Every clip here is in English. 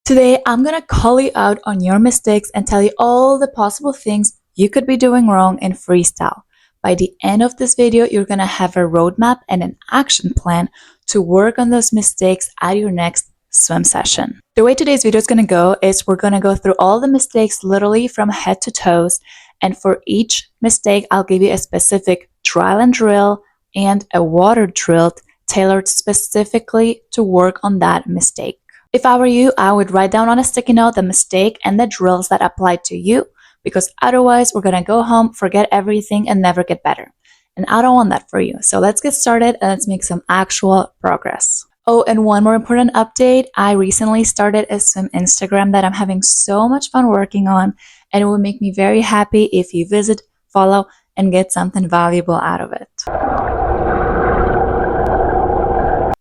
Today, I'm gonna call you out on your mistakes and tell you all the possible things you could be doing wrong in freestyle. By the end of this video, you're gonna have a roadmap and an action plan to work on those mistakes at your next swim session. The way today's video is gonna go is we're gonna go through all the mistakes literally from head to toes, and for each mistake, I'll give you a specific trial and drill and a water drill tailored specifically to work on that mistake. If I were you, I would write down on a sticky note the mistake and the drills that apply to you, because otherwise we're gonna go home, forget everything, and never get better. And I don't want that for you. So let's get started and let's make some actual progress. Oh, and one more important update. I recently started a swim Instagram that I'm having so much fun working on, and it would make me very happy if you visit, follow, and get something valuable out of it.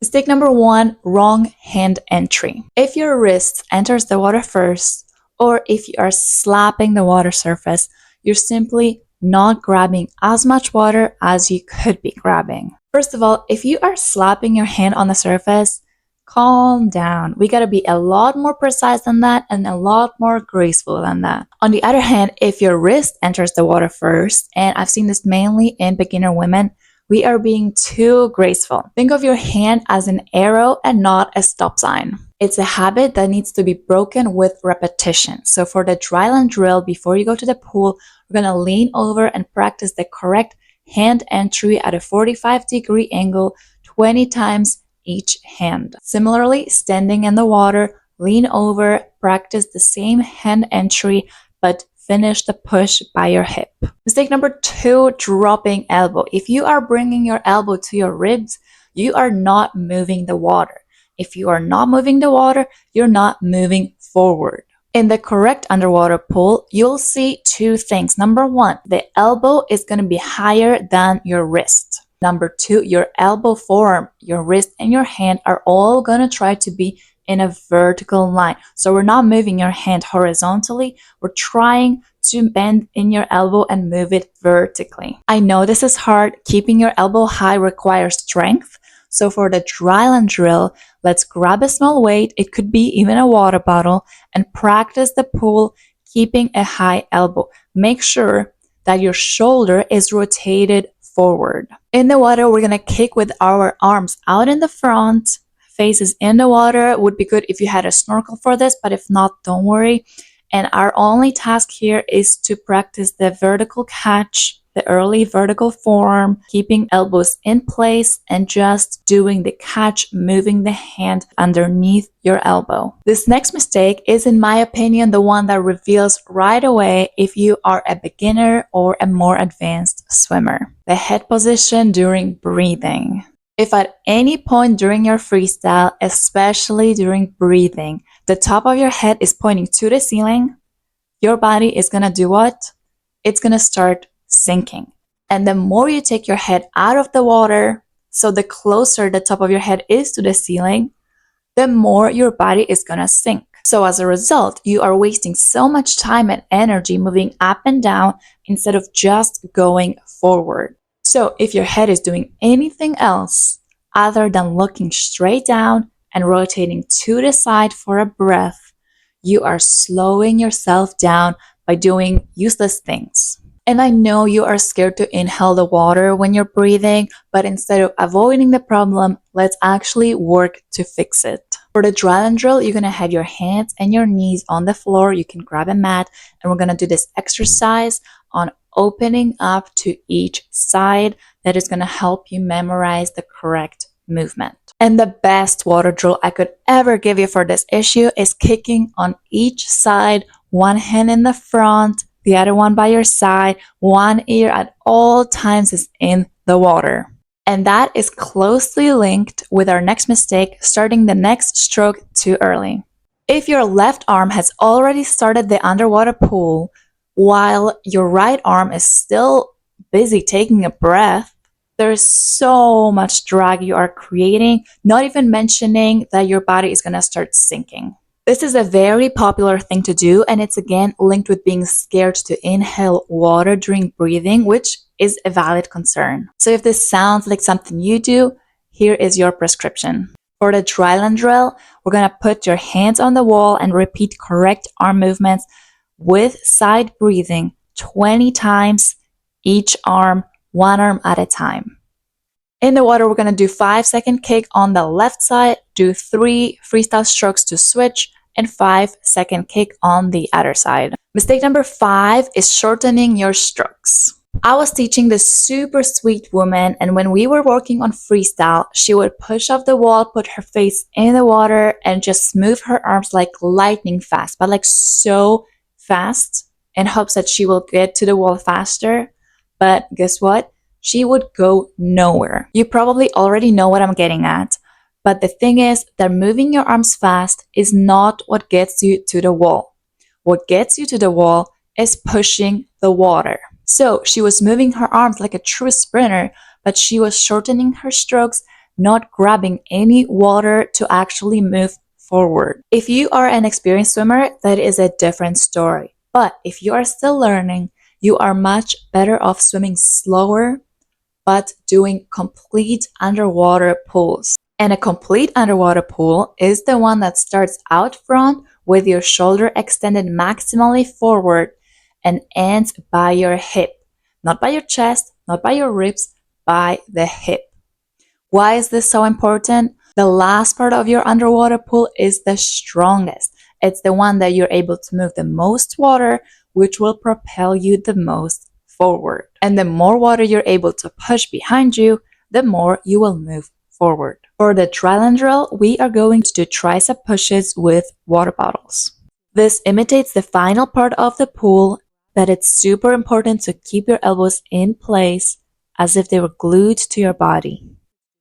Mistake number 1, wrong hand entry. If your wrist enters the water first, or if you are slapping the water surface, you're simply not grabbing as much water as you could be grabbing. First of all, if you are slapping your hand on the surface, calm down. We gotta be a lot more precise than that and a lot more graceful than that. On the other hand, if your wrist enters the water first, and I've seen this mainly in beginner women, we are being too graceful. Think of your hand as an arrow and not a stop sign. It's a habit that needs to be broken with repetition. So for the trial and drill, before you go to the pool, we're gonna lean over and practice the correct hand entry at a 45-degree angle 20 times each hand. Similarly, standing in the water, lean over, practice the same hand entry, but finish the push by your hip. Mistake number 2, dropping elbow. If you are bringing your elbow to your ribs, you are not moving the water. If you are not moving the water, you're not moving forward. In the correct underwater pool, you'll see 2 things. Number 1, the elbow is going to be higher than your wrist. Number 2, your elbow forearm, your wrist, and your hand are all going to try to be in a vertical line. So we're not moving your hand horizontally. We're trying to bend in your elbow and move it vertically. I know this is hard. Keeping your elbow high requires strength. So for the trial and drill, let's grab a small weight. It could be even a water bottle, and practice the pull keeping a high elbow. Make sure that your shoulder is rotated forward. In the water, we're gonna kick with our arms out in the front, faces in the water. Would be good if you had a snorkel for this, but if not, don't worry. And our only task here is to practice the vertical catch, the early vertical form, keeping elbows in place and just doing the catch, moving the hand underneath your elbow. This next mistake is, in my opinion, the one that reveals right away if you are a beginner or a more advanced swimmer. The head position during breathing. If at any point during your freestyle, especially during breathing, the top of your head is pointing to the ceiling, your body is gonna do what? It's gonna start sinking. And the more you take your head out of the water, so the closer the top of your head is to the ceiling, the more your body is gonna sink. So as a result, you are wasting so much time and energy moving up and down instead of just going forward. So if your head is doing anything else other than looking straight down and rotating to the side for a breath, you are slowing yourself down by doing useless things. And I know you are scared to inhale the water when you're breathing, but instead of avoiding the problem, let's actually work to fix it. For the trial and drill, you're gonna have your hands and your knees on the floor. You can grab a mat, and we're gonna do this exercise on opening up to each side. That is gonna help you memorize the correct movement. And the best water drill I could ever give you for this issue is kicking on each side, one hand in the front, the other one by your side, one ear at all times is in the water. And that is closely linked with our next mistake, starting the next stroke too early. If your left arm has already started the underwater pool, while your right arm is still busy taking a breath, there's so much drag you are creating, not even mentioning that your body is gonna start sinking. This is a very popular thing to do, and it's again linked with being scared to inhale water during breathing, which is a valid concern. So if this sounds like something you do, here is your prescription. For the triathlon drill, we're going to put your hands on the wall and repeat correct arm movements with side breathing 20 times each arm, one arm at a time. In the water, we're going to do 5-second kick on the left side, do 3 freestyle strokes to switch, and 5-second kick on the other side. Mistake number 5 is shortening your strokes. I was teaching this super sweet woman, and when we were working on freestyle, she would push off the wall, put her face in the water, and just move her arms like lightning fast, but like so fast, in hopes that she will get to the wall faster. But guess what? She would go nowhere. You probably already know what I'm getting at. But the thing is that moving your arms fast is not what gets you to the wall. What gets you to the wall is pushing the water. So she was moving her arms like a true sprinter, but she was shortening her strokes, not grabbing any water to actually move forward. If you are an experienced swimmer, that is a different story. But if you are still learning, you are much better off swimming slower, but doing complete underwater pools. And a complete underwater pool is the one that starts out front with your shoulder extended maximally forward and ends by your hip. Not by your chest, not by your ribs, by the hip. Why is this so important? The last part of your underwater pool is the strongest. It's the one that you're able to move the most water, which will propel you the most forward. And the more water you're able to push behind you, the more you will move forward. For the triathlon drill, we are going to do tricep pushes with water bottles. This imitates the final part of the pool, but it's super important to keep your elbows in place as if they were glued to your body.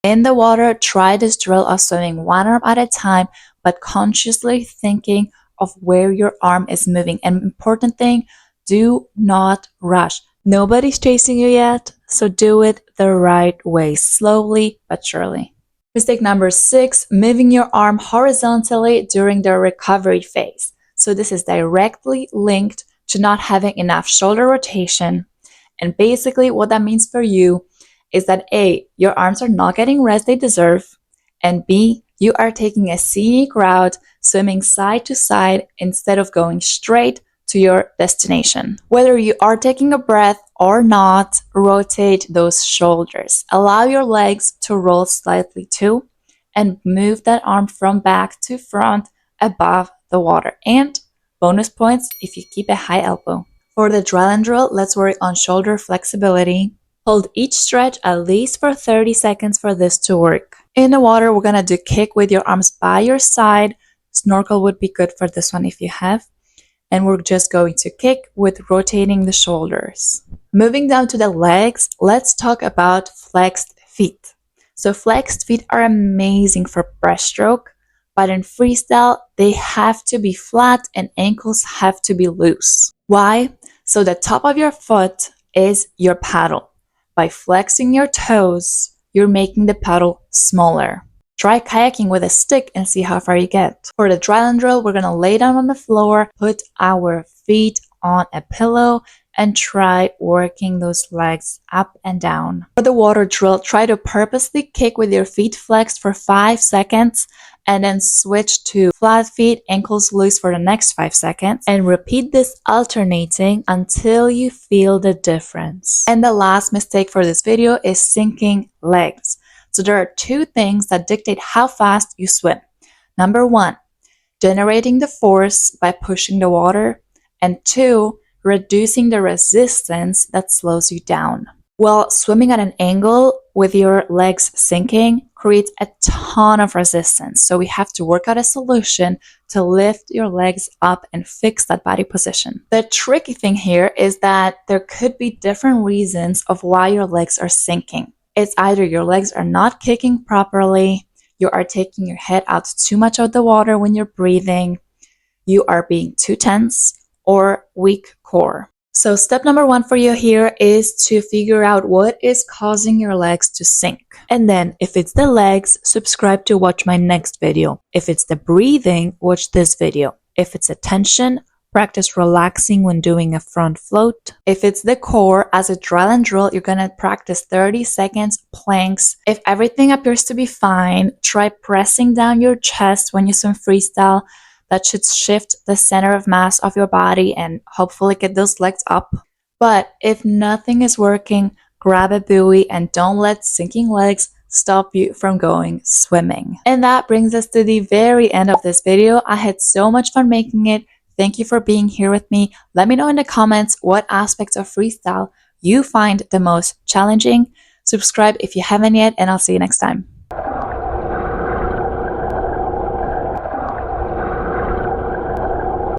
In the water, try this drill of swimming one arm at a time, but consciously thinking of where your arm is moving. And important thing, do not rush. Nobody's chasing you yet, so do it the right way, slowly but surely. Mistake number 6, moving your arm horizontally during the recovery phase. So this is directly linked to not having enough shoulder rotation. And basically what that means for you is that A, your arms are not getting rest they deserve, and B, you are taking a scenic route, swimming side to side instead of going straight to your destination. Whether you are taking a breath or not, rotate those shoulders. Allow your legs to roll slightly too, and move that arm from back to front above the water. And bonus points if you keep a high elbow. For the triathlon drill, let's work on shoulder flexibility. Hold each stretch at least for 30 seconds for this to work. In the water, we're gonna do kick with your arms by your side. Snorkel would be good for this one if you have. And we're just going to kick with rotating the shoulders. Moving down to the legs, let's talk about flexed feet. So flexed feet are amazing for breaststroke, but in freestyle, they have to be flat and ankles have to be loose. Why? So the top of your foot is your paddle. By flexing your toes, you're making the paddle smaller. Try kayaking with a stick and see how far you get. For the triathlon drill, we're gonna lay down on the floor, put our feet on a pillow, and try working those legs up and down. For the water drill, try to purposely kick with your feet flexed for 5 seconds and then switch to flat feet, ankles loose for the next 5 seconds, and repeat this alternating until you feel the difference. And the last mistake for this video is sinking legs. So there are 2 things that dictate how fast you swim. Number 1, generating the force by pushing the water, and 2, reducing the resistance that slows you down. Well, swimming at an angle with your legs sinking creates a ton of resistance. So we have to work out a solution to lift your legs up and fix that body position. The tricky thing here is that there could be different reasons of why your legs are sinking. It's either your legs are not kicking properly, you are taking your head out too much of the water when you're breathing, you are being too tense, or weak core. So step number 1 for you here is to figure out what is causing your legs to sink. And then if it's the legs, subscribe to watch my next video. If it's the breathing, watch this video. If it's a tension, practice relaxing when doing a front float. If it's the core, as a drill and drill, you're gonna practice 30 seconds planks. If everything appears to be fine, try pressing down your chest when you swim freestyle. That should shift the center of mass of your body and hopefully get those legs up. But if nothing is working, grab a buoy and don't let sinking legs stop you from going swimming. And that brings us to the very end of this video. I had so much fun making it. Thank you for being here with me. Let me know in the comments what aspects of freestyle you find the most challenging. Subscribe if you haven't yet, and I'll see you next time.